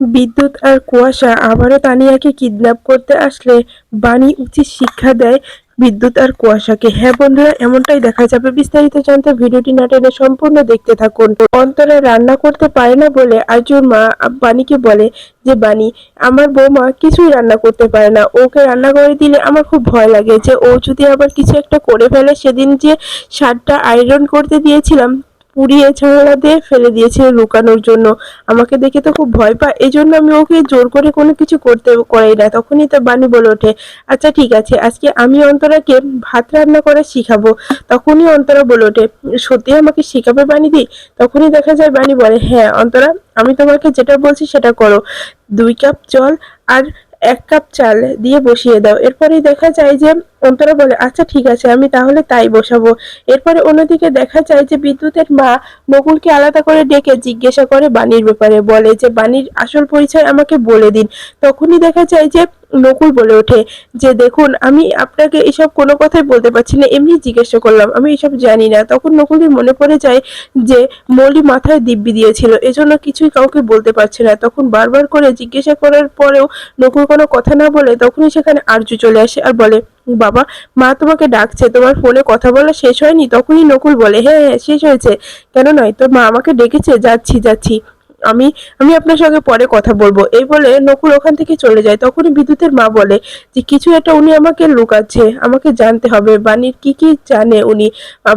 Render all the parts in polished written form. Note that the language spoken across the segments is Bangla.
বিদ্যুৎ আর কুয়াশা আবারও তানিয়াকে কিডন্যাপ করতে আসলে বাণী উচিত শিক্ষা দেয় বিদ্যুৎ আর কুয়াশাকে। হ্যাঁ বন্ধুরা, এমনটাই দেখা যাবে। বিস্তারিত জানতে ভিডিওটি না টেনে সম্পূর্ণ দেখতে থাকুন। অন্তরা রান্না করতে পারে না বলে আরজুর মা বাণীকে বলে যে বাণী, আমার বৌমা কিছুই রান্না করতে পারে না, ওকে রান্না করে দিলে আমার খুব ভয় লাগে যে ও যদি আবার কিছু একটা করে ফেলে। সেদিন যে শার্টটা আয়রন করতে দিয়েছিলাম পুড়িয়ে ঝামেলা দিয়ে ফেলে দিয়েছে লুকানোর জন্য, আমাকে দেখে তো খুব ভয় পায়, এই জন্য আমি ওকে জোর করে কোনো কিছু করতে করাই না। তখনই তো বাণী বলে ওঠে, আচ্ছা ঠিক আছে, আজকে আমি অন্তরাকে ভাত রান্না করা শিখাবো। তখনই অন্তরা বলে ওঠে, সত্যি আমাকে শিখাবে বাণী দি? তখনই দেখা যায় বাণী বলে, হ্যাঁ অন্তরা, আমি তোমাকে যেটা বলছি সেটা করো। 2 কাপ জল আর 1 কাপ চাল দিয়ে বসিয়ে দাও। এরপরেই দেখা যায় যে অন্তরা বলে, আচ্ছা ঠিক আছে, আমি তাহলে তাই বসাবো। এরপরে অন্যদিকে দেখা যায় যে বিদ্যুতের মা নকুলকে আলাদা করে ডেকে জিজ্ঞাসা করে বাণীর ব্যাপারে, বলে যে বাণীর আসল পরিচয় আমাকে বলে দিন। তখনই দেখা যায় যে নকুল বলে ওঠে যে দেখুন, আমি আপনাকে এসব কোনো কথাই বলতে পারছি না, এমনি জিজ্ঞাসা করলাম, আমি এসব জানি না। তখন নকুলের মনে পড়ে যায় যে মৌলি মাথায় দিব্যি দিয়েছিল, এজন্য কিছুই কাউকে বলতে পারছে না। তখন বারবার করে জিজ্ঞাসা করার পরেও নকুল কোনো কথা না বলে তখনই সেখানে আরজু চলে আসে আর বলে, বাবা, মা তোমাকে ডাকছে, তোমার ফোনে কথা বলা শেষ হয়নি? তখনই নকুল বলে, হ্যাঁ হ্যাঁ শেষ হয়েছে, কেন নয়, তোর মা আমাকে ডেকেছে, যাচ্ছি যাচ্ছি, আমি আমি আপনার সঙ্গে পরে কথা বলবো। এই বলে নকুল ওখান থেকে চলে যায়। তখনই বিদ্যুতের মা বলে যে কিছু একটা উনি আমাকে লুকাচ্ছে, আমাকে জানতে হবে বাণীর কি কি জানে উনি,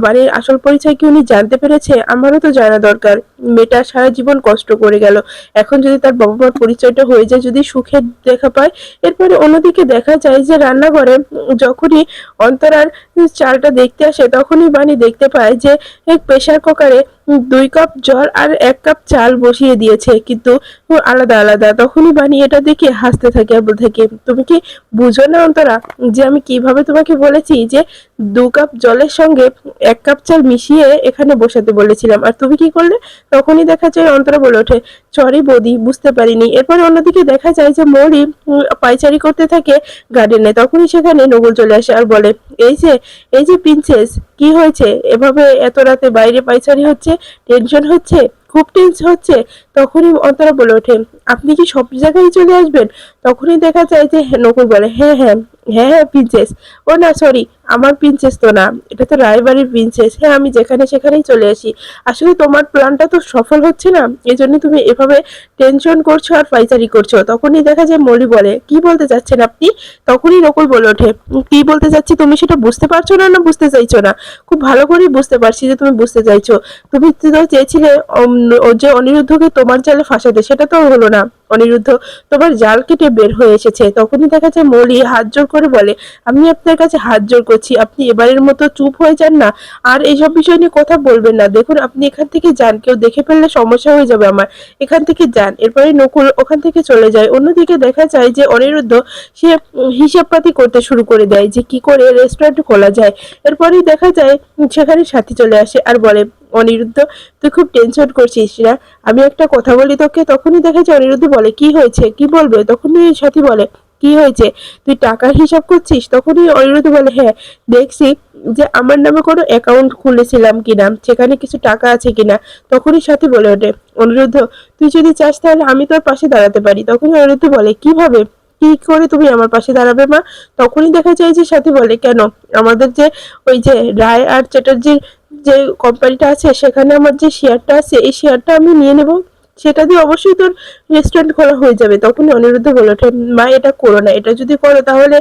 বাণীর আসল পরিচয় কি উনি জানতে পেরেছে? আমারও তো জানা দরকার। মেয়েটা সারা জীবন কষ্ট করে গেল, এখন যদি তার বাবা মার পরিচয়টা হয়ে যায়, যদি সুখের দেখা পায়। এরপরে অন্যদিকে দেখা যায় যে রান্নাঘরে যখনই অন্তরার চালটা দেখতে আসে তখনই বাণী দেখতে পায় যে এক প্রেসার কুকারে 2 কাপ জল আর 1 কাপ চাল বসিয়ে দিয়েছে, কিন্তু আলাদা আলাদা। তখনই বাণী এটা দেখে হাসতে থাকে আর বলতে থাকে, তুমি কি বুঝো না অন্তরা যে আমি কিভাবে তোমাকে বলেছি যে 2 কাপ জলের সঙ্গে 1 কাপ চাল মিশিয়ে এখানে বসাতে বলেছিলাম, আর তুমি কি করলে? তখনই দেখা যায় অন্তরা বলে ওঠে, সরি বৌদি, বুঝতে পারিনি। এরপরে অন্যদিকে দেখা যায় যে মৌরি পায়চারি করতে থাকে গার্ডেনে। তখনই সেখানে নকুল চলে আসে আর বলে, এই যে এই যে প্রিন্সেস, কি হয়েছে এভাবে এত রাতে বাইরে পায়চারি হচ্ছে? টেনশন হচ্ছে? খুব টেনশন হচ্ছে? তখনই অন্তরা বলে ওঠে, আপনি কি সব জায়গায় চলে আসবেন? তখনই দেখা যায় যে নকুল বলে, হ্যাঁ হ্যাঁ, হ্যাঁ হ্যাঁ প্রিন্সেস, ও না সরি, আমার প্রিন্সেস তো না, এটা তো রায়বাড়ির প্রিন্সেস। হ্যাঁ, আমি যেখানে সেখানেই চলে আসি। আসলে তোমার প্ল্যানটা তো সফল হচ্ছে না, এই জন্য তুমি এভাবে টেনশন করছো আর পাইচারি করছো। তখনই দেখা যায় মৌলি বলে, কি বলতে চাচ্ছেন আপনি? তখনই নকুল বলে ওঠে, কি বলতে চাচ্ছি তুমি সেটা বুঝতে পারছো না, না বুঝতে চাইছো না? খুব ভালো করেই বুঝতে পারছি যে তুমি বুঝতে চাইছো। তুমি তো চেয়েছিলে যে অনিরুদ্ধকে তোমার জালে ফাঁসাতে, সেটা তো হলো না। অনিরুদ্ধ তোমার জাল কেটে বের হয়ে এসেছে। তখনই দেখা যায় মৌলি হাত জোর করে বলে, আমি আপনার কাছে হাত জোর করছি, আপনি এবারের মতো চুপ হয়ে যান না, আর এইসব বিষয় নিয়ে কথা বলবেন না। দেখুন, আপনি এখান থেকে যান, কেউ দেখে ফেললে সমস্যা হয়ে যাবে আমার, এখান থেকে যান। এরপরে নকুল ওখান থেকে চলে যায়। অন্যদিকে দেখা যায় যে অনিরুদ্ধ সে হিসাবপাতি করতে শুরু করে দেয় যে কি করে রেস্টুরেন্ট খোলা যায়। এরপরেই দেখা যায় সেখানে সাথী চলে আসে আর বলে, অনিরুদ্ধ, তুই খুব টেনশন করছিস না, আমি একটা কথা বলি তোকে। তখনই দেখা যায় অনিরুদ্ধ বলে, কি হয়েছে, কি বলবে? তখনই সাথী বলে, কি হয়েছে, তুই টাকার হিসাব করছিস? তখনই অনিরুদ্ধ বলে, হ্যাঁ, দেখছি যে আমার নামে কোনো অ্যাকাউন্ট খুলেছিলাম কিনা, সেখানে কিছু টাকা আছে কিনা। তখনই সাথী বলে ওঠে, অনিরুদ্ধ, তুই যদি চাস তাহলে আমি তোর পাশে দাঁড়াতে পারি। তখনই অনিরুদ্ধ বলে, কিভাবে, কি করে তুমি আমার পাশে দাঁড়াবে মা? তখনই দেখা যায় যে সাথী বলে, কেন, আমাদের যে ওই যে রায় আর চ্যাটার্জির যে কোম্পানিটা আছে সেখানে আমার যে শেয়ারটা আছে, এই শেয়ারটা আমি নিয়ে নেব, সেটা দিয়ে অবশ্যই তোর রেস্টুরেন্ট খোলা হয়ে যাবে। তখনই অনিরুদ্ধ বলে ওঠে, মা এটা করো না, এটা যদি করো তাহলে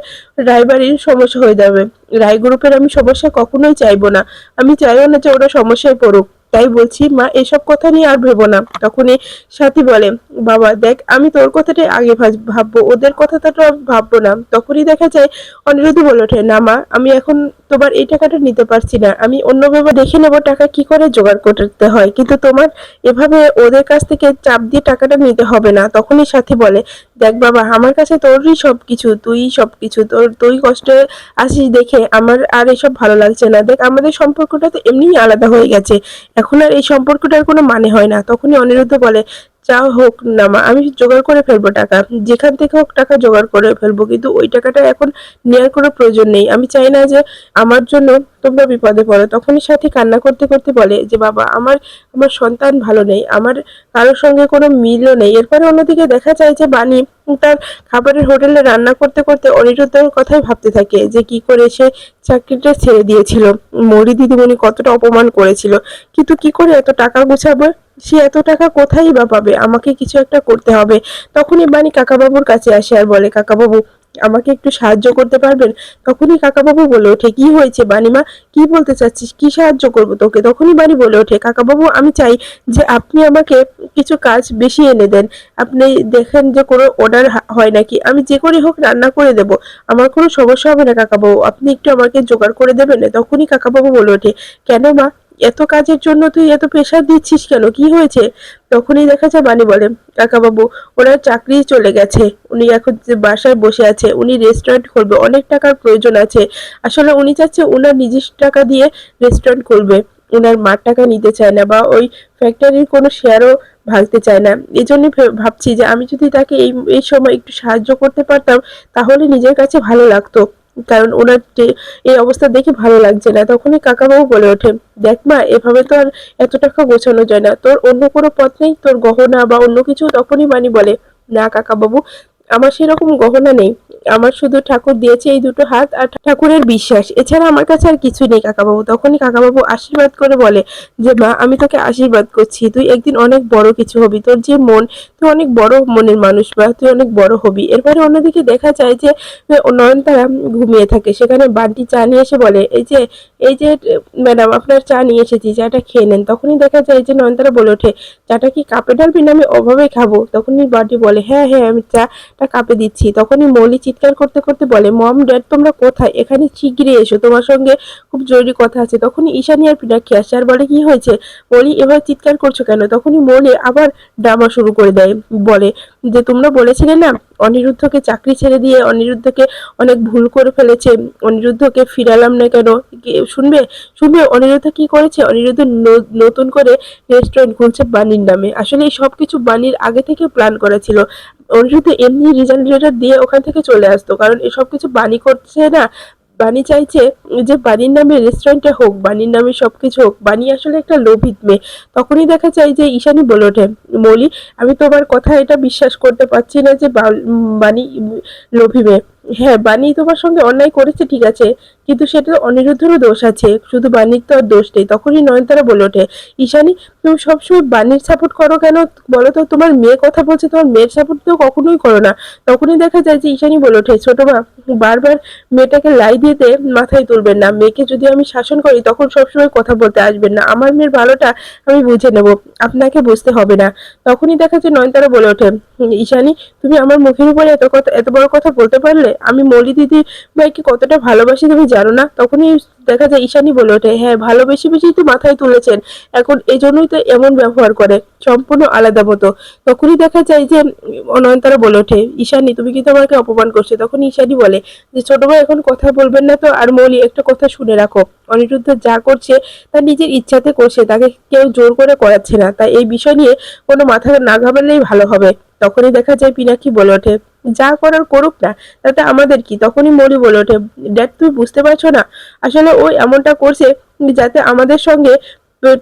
রায়বাড়ির সমস্যা হয়ে যাবে। রায় গ্রুপের আমি সমস্যা কখনোই চাইবো না, আমি চাইও না যে ওরা সমস্যায় পড়ুক। তাই বলছি মা, এসব কথা নিয়ে আর ভেবো না। তখনই সাথী বলে, বাবা দেখ, আমি তোর কথাটাই আগে ভাববো, ওদের কথাটা তো ভাববো না। তখনই দেখা যায় অনিরুদ্ধ বলে ওঠে, না মা, আমি এখন তোমার এই টাকাটা নিতে পারছি না, আমি অন্যভাবে দেখে নেবো টাকা কি করে জোগাড় করতে হয়, কিন্তু তোমার এভাবে ওদের কাছ থেকে চাপ দিয়ে টাকাটা নিতে হবে না। তখনই সাথী বলে, দেখ বাবা, আমার কাছে তোরই সবকিছু, তুই সবকিছু, তুই কষ্টে আছিস দেখে আমার আর এসব ভালো লাগছে না। দেখ, আমাদের সম্পর্কটা তো এমনিই আলাদা হয়ে গেছে, এখন আর এই সম্পর্কটার কোনো মানে হয় না। তখনই অনিরুদ্ধ বলে, যা হোক না মা, আমি জোগাড় করে ফেলবো টাকা, যেখান থেকে হোক টাকা জোগাড় করে ফেলবো, কিন্তু ওই টাকাটা এখন নেওয়ার কোনো প্রয়োজন নেই। আমি চাই না যে আমার জন্য তোমরা বিপদে পড়ো। তখনই সাথী কান্না করতে করতে বলে যে বাবা, আমার আমার সন্তান ভালো নেই, আমার কারোর সঙ্গে কোনো মিলও নেই। এরপরে অন্যদিকে দেখা যায় যে বাণী তার খাবারের হোটেলে রান্না করতে করতে অনিরুদ্ধর কথাই ভাবতে থাকে, যে কি করে সে চাকরিটা ছেড়ে দিয়েছিল, মৌরি দিদিমণি কতটা অপমান করেছিল, কিন্তু কি করে এত টাকা গোছাবে, সে এত টাকা কোথায় বা পাবে, আমাকে কিছু একটা করতে হবে। তখনই বাণী কাকাবাবুর কাছে আসে আর বলে, কাকাবাবু আমাকে একটু সাহায্য করতে পারবেন? তখনই কাকাবাবু বলে ওঠে, কি হয়েছে বাণীমা, কি বলতে চাচ্ছিস, কি সাহায্য করবো তোকে? তখনই বাণী বলে ওঠে, কাকাবাবু আমি চাই যে আপনি আমাকে কিছু কাজ বেশি এনে দেন, আপনি দেখেন যে কোনো অর্ডার হয় নাকি, আমি যে করে হোক রান্না করে দেব, আমার কোনো সমস্যা হবে না কাকাবাবু, আপনি একটু আমাকে জোগাড় করে দেবেন? তখনই কাকাবাবু বলে ওঠে, কেন মা, এত কাজের জন্য তুই এত প্রেশার দিচ্ছিস কেন, কি হয়েছে? তখনই দেখা যায় বাণী বলে, কাকাবাবু ওনার চাকরি চলে গেছে, উনি এখন যে বাসায় বসে আছে, উনি রেস্টুরেন্ট খুলবে, অনেক টাকার প্রয়োজন আছে। আসলে উনি চাচ্ছে ওনার নিজের টাকা দিয়ে রেস্টুরেন্ট খুলবে, ওনার মার টাকা নিতে চায় না, বা ওই ফ্যাক্টরির কোনো শেয়ারও ভাঙতে চায় না। এই জন্যই ভাবছি যে আমি যদি তাকে এই সময় একটু সাহায্য করতে পারতাম, তাহলে নিজের কাছে ভালো লাগতো, কারণ ওনার এই অবস্থা দেখে ভালো লাগছে না। তখনই কাকাবাবু বলে ওঠে, দেখ মা, এভাবে তো আর এত টাকা গোছানো যায় না, তোর অন্য কোনো পথ নেই, তোর গহনা বা অন্য কিছু? তখনই বাণী বলে, না কাকাবাবু, আমার সেরকম গহনা নেই, আমার শুধু ঠাকুর দিয়েছে এই দুটো হাত আর ঠাকুরের বিশ্বাস, এছাড়া আমার কাছে আর কিছু নেই কাকাবাবু। তখনই কাকাবাবু আশীর্বাদ করে বলে, যে মা, আমি তোকে আশীর্বাদ করছি, তুই একদিন অনেক বড় কিছু হবি, তোর যে মন, তুই অনেক বড় মনের মানুষ, বা তুই অনেক বড় হবি। এরপরে অন্যদিকে দেখা যায় যে নয়নতারা ঘুমিয়ে থাকে, সেখানে বান্টি চা নিয়ে এসে বলে, এই যে ম্যাডাম, আপনার চা নিয়ে এসেছি, চাটা খেয়ে নেন। তখনই দেখা যায় যে নয়নতারা বলে ওঠে, চাটা কি কাপে ঢালবি না আমি ওভাবেই খাবো? তখনই বান্টি বলে, হ্যাঁ হ্যাঁ, আমি চাটা কাপে দিচ্ছি। তখনই মৌলি চিৎকার করতে করতে বলে, মম ড্যাড তোমরা কোথায়, এখানে শিগগিরই এসো, তোমার সঙ্গে খুব জরুরি কথা আছে। তখনই ঈশানী আর পিনাক্ষী আসে আর বলে, কি হয়েছে মৌলি, এভাবে চিৎকার করছো কেন? তখনই মৌলি আবার ড্রামা শুরু করে দেয়, বলে যে তোমরা বলেছিলে না অনিরুদ্ধকে চাকরি ছেড়ে দিয়ে অনিরুদ্ধকে অনেক ভুল করে ফেলেছে, অনিরুদ্ধকে ফিরালাম না কেন, শুনবে শুনবে অনিরুদ্ধ কি করেছে, অনিরুদ্ধ নতুন করে রেস্টুরেন্ট খুলছে বাণীর নামে। আসলে এই সবকিছু বাণীর আগে থেকে প্ল্যান করা ছিল, অনিরুদ্ধ এমনি রিজাইন লেটার দিয়ে ওখান থেকে চলে আসতো, কারণ এসব কিছু বাণী করছে না, বাণী চাইছে যে বাণীর নামে রেস্টুরেন্টে হোক, বাণীর নামে সবকিছু হোক, বাণী আসলে একটা লোভিত মেয়ে। তখনই দেখা যায় যে ঈশানী বলে ওঠে, মৌলি আমি তোমার কথা এটা বিশ্বাস করতে পারছি না যে বাণী লোভী মেয়ে। হ্যাঁ, বাণী তোমার সঙ্গে অন্যায় করেছে ঠিক আছে, কিন্তু সেটা অনিরুদ্ধেরও দোষ আছে, শুধু বাণীর তো আর দোষ নেই। তখনই নয়নতারা বলে ওঠে, ঈশানী তুমি সবসময় বাণীর সাপোর্ট করো কেন বলো তো, তোমার মেয়ে কথা বলছে, তোমার মেয়ের সাপোর্ট তো কখনোই করো না। তখনই দেখা যায় যে ঈশানী বলে ওঠে, ছোট মা, বারবার মেয়েটাকে লাই দিতে মাথায় তুলবেন না, মেয়েকে যদি আমি শাসন করি তখন সবসময় কথা বলতে আসবেন না, আমার মেয়ের ভালোটা আমি বুঝে নেব, আপনাকে বুঝতে হবে না। তখনই দেখা যায় নয়নতারা বলে ওঠে, ঈশানী তুমি আমার মুখের উপরে এত কথা, এত বড় কথা বলতে পারলে, আমি মৌলি দিদি ভাইকে কতটা ভালোবাসি তুমি জানো না? তখনই দেখা যায় ঈশানী বলে ওঠে, হ্যাঁ ভালোবেসে বেশি তো মাথায় তুলেছেন, এখন এই জন্যই তো এমন ব্যবহার করে, সম্পূর্ণ আলাদা মতো। তখনই দেখা যায় যে নয়নতারা বলে ওঠে, ঈশানী তুমি কিন্তু আমাকে অপমান করছো। তখন ঈশানী বলে যে ছোট ভাই এখন কথা বলবেন না তো, আর মৌলি একটা কথা শুনে রাখো, অনিরুদ্ধ যা করছে তার নিজের ইচ্ছাতে করছে, তাকে কেউ জোর করে করাচ্ছে না, তাই এই বিষয় নিয়ে কোনো মাথা না ঘামালেই ভালো হবে। তখনই দেখা যায় পিনাকি বলে ওঠে, যা করার করুক না, তাতে আমাদের কি? তখনই মৌলি বলে ওঠে, ড্যাড তুমি বুঝতে পারছো না, আসলে ও এমনটা করছে যাতে আমাদের সঙ্গে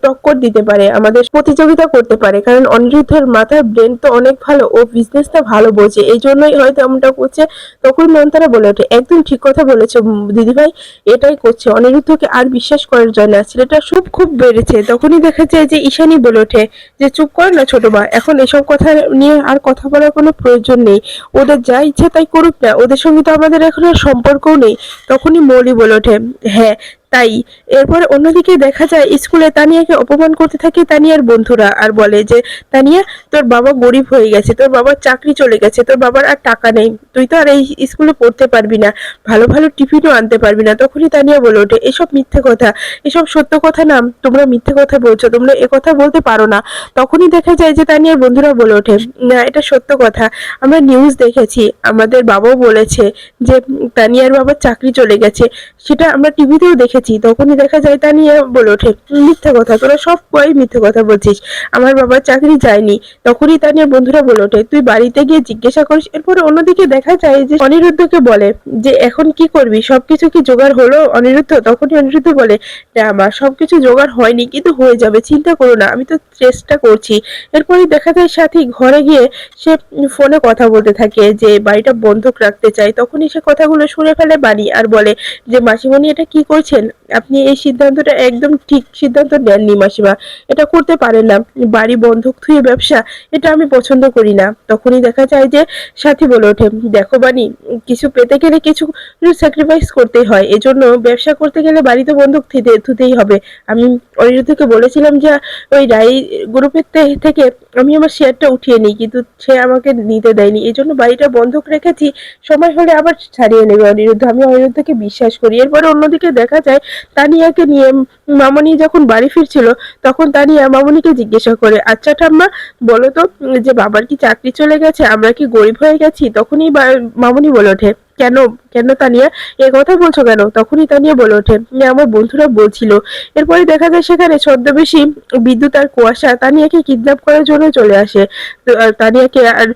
টক্কর দিতে পারে, আমাদের প্রতিযোগিতা করতে পারে, কারণ অনিরুদ্ধের মাথার ব্রেন তো অনেক ভালো, ও বিজনেসটা ভালো বোঝে, এই জন্যই হয়তো এমনটা করছে। তখন নয়নতারা বলে ওঠে, একদম ঠিক কথা বলেছো দিদিভাই, এটাই করছে, অনিরুদ্ধকে আর বিশ্বাস করার জন্য না, ছেলেটা খুব বেড়েছে। তখনই দেখা যায় যে ঈশানী বলে ওঠে, যে চুপ কর না ছোট মা, এখন এসব কথা নিয়ে আর কথা বলার কোনো প্রয়োজন নেই, ওদের যা ইচ্ছে তাই করুক না, ওদের সঙ্গে তো আমাদের এখন আর সম্পর্কও নেই। তখনই মৌলি বলে ওঠে, হ্যাঁ তাই। এরপরে অন্যদিকে দেখা যায় স্কুলে তানিয়াকে অপমান করতে থাকে তানিয়ার বন্ধুরা, আর বলে যে তানিয়া তোর বাবা গরিব হয়ে গেছে, তোর বাবার চাকরি চলে গেছে, তোর বাবার আর টাকা নেই, তুই তো আর এই স্কুলে পড়তে পারবি না, ভালো ভালো টিফিনও আনতে পারবি না। তখনই তানিয়া বলে ওঠে, এসব মিথ্যে কথা, এসব সত্য কথা না, তোমরা মিথ্যে কথা বলছো, তোমরা এ কথা বলতে পারো না। তখনই দেখা যায় যে তানিয়ার বন্ধুরা বলে ওঠে, না এটা সত্য কথা, আমরা নিউজ দেখেছি, আমাদের বাবাও বলেছে যে তানিয়ার বাবার চাকরি চলে গেছে, সেটা আমরা টিভিতেও দেখেছি, রেখেছি। তখনই দেখা যায় তানিয়া বলে ওঠে, মিথ্যা কথা, তোরা সব কয়ই মিথ্যা কথা বলছিস, আমার বাবার চাকরি যায়নি। তখনই তানিয়ার বন্ধুরা বলে ওঠে, তুই বাড়িতে গিয়ে জিজ্ঞাসা করিস। এরপরে অন্যদিকে দেখা যায় যে অনিরুদ্ধকে বলে যে এখন কি করবি, সবকিছু কি জোগাড় হলো অনিরুদ্ধ? তখনই অনিরুদ্ধ বলে, না মা, সবকিছু জোগাড় হয়নি, কিন্তু হয়ে যাবে, চিন্তা করো না, আমি তো চেষ্টা করছি। এরপরে দেখা যায় সাথী ঘরে গিয়ে সে ফোনে কথা বলতে থাকে যে বাড়িটা বন্ধক রাখতে চায়। তখনই সে কথাগুলো শুনে ফেলে বাণী আর বলে যে মাসিমণি, এটা কি করছেন আপনি? এই সিদ্ধান্তটা একদম ঠিক সিদ্ধান্ত নেননি মাসিমা, এটা করতে পারেন না, বাড়ি বন্ধক থুয়ে ব্যবসা, এটা আমি পছন্দ করি না। তখনই দেখা যায় যে সাথী বলে ওঠে, দেখো বাণী, কিছু পেতে গেলে কিছু স্যাক্রিফাইস করতেই হয়, এজন্য ব্যবসা করতে গেলে বাড়ি তো বন্ধক থুতেই হবে। আমি অনিরুদ্ধকে বলেছিলাম যে ওই রাই গ্রুপের থেকে আমি আমার শেয়ারটা উঠিয়ে নিই, কিন্তু সে আমাকে নিতে দেয়নি, এই জন্য বাড়িটা বন্ধক রেখেছি, সময় হলে আবার ছাড়িয়ে নেবে অনিরুদ্ধ, আমি অনিরুদ্ধকে বিশ্বাস করি। এরপরে অন্যদিকে দেখা যায় তানিয়াকে নিয়ে মামনি যখন বাড়ি ফিরছিল, তখন তানিয়া মামনিকে জিজ্ঞাসা করে, আচ্ছা ঠাম্মা, বলো তো যে বাবার কি চাকরি চলে গেছে, আমরা কি গরিব হয়ে গেছি? তখনই মামনি বলে ওঠে, কেন কেন তানিয়া, এ কথা বলছো কেন? তখনই তানিয়া বলে ওঠে, আমার বন্ধুরা বলছিল। এরপরে দেখা যায় সেখানে ছদ্মবেশী বিদ্যুৎ আর কুয়াশা তানিয়াকে কিডন্যাপ করার জন্য চলে আসে। তো, তানিয়াকে আর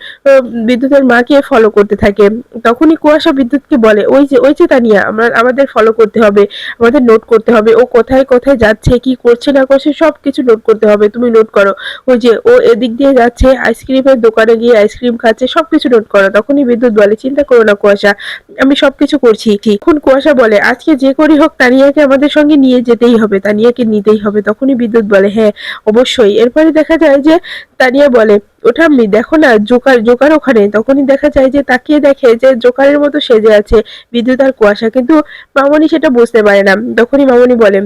বিদ্যুতের মাকে ফলো করতে থাকে। তখনই কুয়াশা বিদ্যুৎকে বলে, ওই যে তানিয়া, আমাদের ফলো করতে হবে, আমাদের নোট করতে হবে, ও কোথায় কোথায় যাচ্ছে, কি করছে না করছে, সবকিছু নোট করতে হবে, তুমি নোট করো। ওই যে ও এদিক দিয়ে যাচ্ছে, আইসক্রিমের দোকানে গিয়ে আইসক্রিম খাচ্ছে, সবকিছু নোট করো। তখনই বিদ্যুৎ বলে, চিন্তা করো না কুয়াশা, আমি সবকিছু করছি। এখন কুয়াশা বলে, আজকে যে করি হোক তানিয়াকে আমাদের সঙ্গে নিয়ে যেতেই হবে, তানিয়াকে নিতেই হবে। তখনই বিদ্যুৎ বলে, হ্যাঁ অবশ্যই। এরপরে দেখা যায় যে তানিয়া বলে, ওটা আমি দেখো না, জোকার জোকার ওখানে। তখনই দেখা যায় যে তাকিয়ে দেখে যে জোকারের মতো সেজে আছে বিদ্যুৎ আর কুয়াশা, কিন্তু মামনি সেটা বুঝতে পারে না। তখনই মামনি বলে,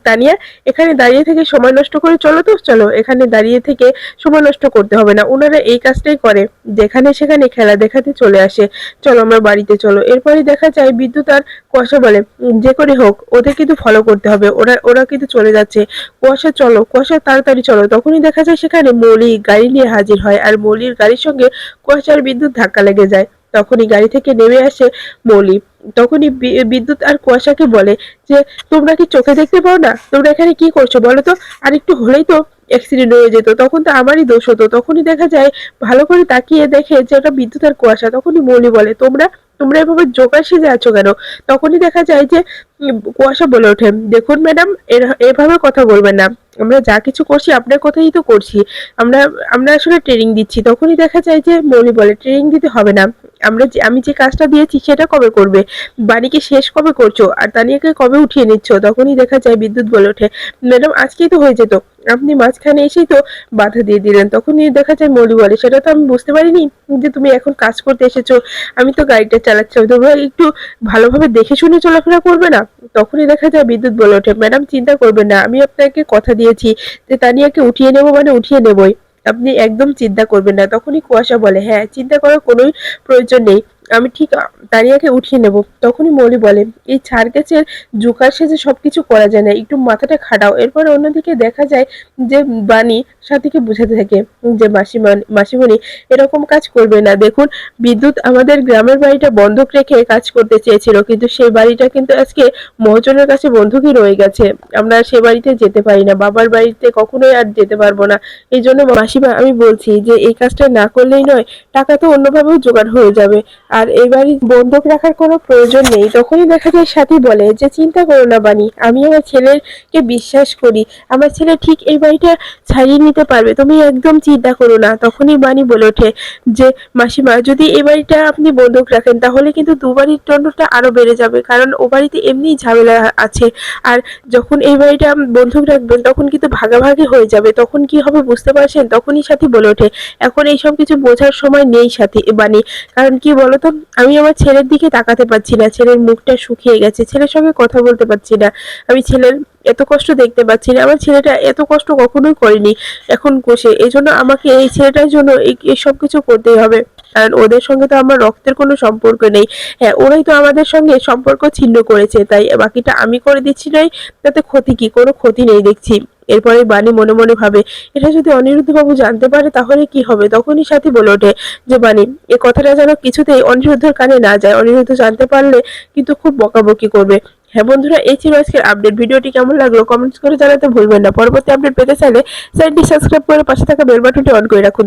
তানিয়া, এখানে দাঁড়িয়ে থেকে সময় নষ্ট করে চলো তো, চলো, এখানে দাঁড়িয়ে থেকে সময় নষ্ট করতে হবে না, ওনারা এই কাজটাই করে, যেখানে সেখানে খেলা দেখাতে চলে আসে, চলো আমরা বাড়িতে চলো। এরপরে দেখা যায় বিদ্যুৎ আর কুয়াশা বলে, যে করে হোক ওদের কিন্তু ফলো করতে হবে, ওরা ওরা কিন্তু চলে যাচ্ছে, কুয়াশা চলো, কুয়াশা তাড়াতাড়ি চলো। তখনই দেখা যায় সেখানে মৌলি গাড়ি নিয়ে হাজির হয়, আর মৌলির গাড়ির সঙ্গে কুয়াশার বিদ্যুৎ ধাক্কা লেগে যায়। তখনই গাড়ি থেকে নেমে আসে মৌলি। তখনই বিদ্যুৎ আর কুয়াশাকে বলে যে, তোমরা কি চোখে দেখতে পাও না, তোমরা এখানে কি করছো বলো তো, আর একটু হলেই তো অ্যাক্সিডেন্ট হয়ে যেত, তখন তো আমারই দোষ হতো। তখনই দেখা যায় ভালো করে তাকিয়ে দেখে যে ওটা বিদ্যুৎ আর কুয়াশা। তখনই মৌলি বলে, তোমরা তোমরা এভাবে জোকার সেজে আছো কেন? তখনই দেখা যায় যে কুয়াশা বলে ওঠে, দেখুন ম্যাডাম, এভাবে কথা বলবেন না, আমরা যা কিছু করছি আপনার কথাই তো করছি, আমরা আমরা আসলে ট্রেনিং দিচ্ছি। তখনই দেখা যায় যে মৌলি বলে, ট্রেনিং দিতে হবে না, আমি যে কাজটা দিয়েছি সেটা কবে করবে, বাড়িকে শেষ কবে করছো, আর তানিয়াকে কবে উঠিয়ে নিচ্ছ? তখনই দেখা যায় বিদ্যুৎ বলে ওঠে, ম্যাডাম আজকেই তো হয়ে যেত, আপনি মাঝখানে এসেই তো বাধা দিয়ে দিলেন। তখনই দেখা যায় মৌলি বলে, সেটা তো আমি বুঝতে পারিনি যে তুমি এখন কাজ করতে এসেছো, আমি তো গাড়িটা চালাচ্ছিলাম, তোমরা একটু ভালোভাবে দেখে শুনে চলাফেরা করবে না? তখনই দেখা যায় বিদ্যুৎ বলে ওঠে, ম্যাডাম চিন্তা করবেন না, আমি আপনাকে কথা দিয়েছি যে তানিয়াকে উঠিয়ে নেবো, মানে উঠিয়ে নেবই, আপনি একদম চিন্তা করবেন না। তখনই কুয়াশা বলে, হ্যাঁ, চিন্তা করার কোনোই প্রয়োজন নেই, আমি ঠিক তানিয়াকে উঠিয়ে নেব। তখনই মৌলি বলে, এই ছাড় গাছের জোকার সেজে সবকিছু করা যায় না, একটু মাথাটা খাটাও। এরপর অন্যদিকে দেখা যায় যে বাণী সাথীকে বুঝাতে থাকে যে মাসিমণি এরকম কাজ করবে না, দেখুন বিদ্যুৎ আমাদের গ্রামের বাড়িটা বন্ধক রেখে কাজ করতে চেয়েছিল, কিন্তু সেই বাড়িটা কিন্তু আজকে মহাজনের কাছে বন্ধকই রয়ে গেছে, আমরা সে বাড়িতে যেতে পারি না, বাবার বাড়িতে কখনোই আর যেতে পারবো না। এই জন্য মাসিমা, আমি বলছি যে এই কাজটা না করলেই নয়, টাকা তো অন্যভাবেও জোগাড় হয়ে যাবে, আর এই বাড়ি বন্ধক রাখার কোনো প্রয়োজন নেই। তখনই দেখা যায় সাথী বলে যে, চিন্তা করো না বাণী, আমি আমার ছেলেকে বিশ্বাস করি, আমার ছেলে ঠিক এই বাড়িটা ছাড়িয়ে নিতে পারবে, তুমি একদম চিন্তা করো না। তখনই বাণী বলে ওঠে যে, মাসিমা, যদি এই বাড়িটা আপনি বন্ধক রাখেন তাহলে কিন্তু দু বাড়ির দণ্ডটা আরো বেড়ে যাবে, কারণ ও বাড়িতে এমনিই ঝামেলা আছে, আর যখন এই বাড়িটা বন্ধক রাখবেন তখন কিন্তু ভাগাভাগি হয়ে যাবে, তখন কি হবে বুঝতে পারছেন? তখনই সাথী বলে ওঠে, এখন এইসব কিছু বোঝার সময় নেই সাথী বাণী, কারণ কি বলতো, আমি আমার ছেলের দিকে তাকাতে পারছি না, ছেলের মুখটা শুকিয়ে গেছে, ছেলের সঙ্গে কথা বলতে পারছি না, আমি ছেলের এত কষ্ট দেখতে পাচ্ছি না, আমার ছেলেটা এত কষ্ট কখনোই করেনি এখন কোষে, এই জন্য আমাকে এই ছেলেটার জন্য এই সব কিছু করতেই হবে, কারণ ওদের সঙ্গে তো আমার রক্তের কোনো সম্পর্ক নেই, হ্যাঁ ওরাই তো আমাদের সঙ্গে সম্পর্ক ছিন্ন করেছে, তাই বাকিটা আমি করে দিচ্ছি নয়, তাতে ক্ষতি কি, কোনো ক্ষতি নেই দেখছি। এরপরে বাণী মনে মনে ভাবে, এটা যদি অনিরুদ্ধ বাবু জানতে পারে তাহলে কি হবে? তখনই সাথী বলে ওঠে যে, বাণী, এ কথাটা যেন কিছুতেই অনিরুদ্ধের কানে না যায়, অনিরুদ্ধ জানতে পারলে কিন্তু খুব বকাবকি করবে। হ্যাঁ বন্ধুরা, এই ছিল আজকের আপডেট। ভিডিওটি কেমন লাগলো কমেন্টস করে জানাতে ভুলবেন না। পরবর্তী আপডেট পেতে চাইলে চ্যানেলটি সাবস্ক্রাইব করে পাশে থাকা বেল বাটনটি অন করে রাখুন।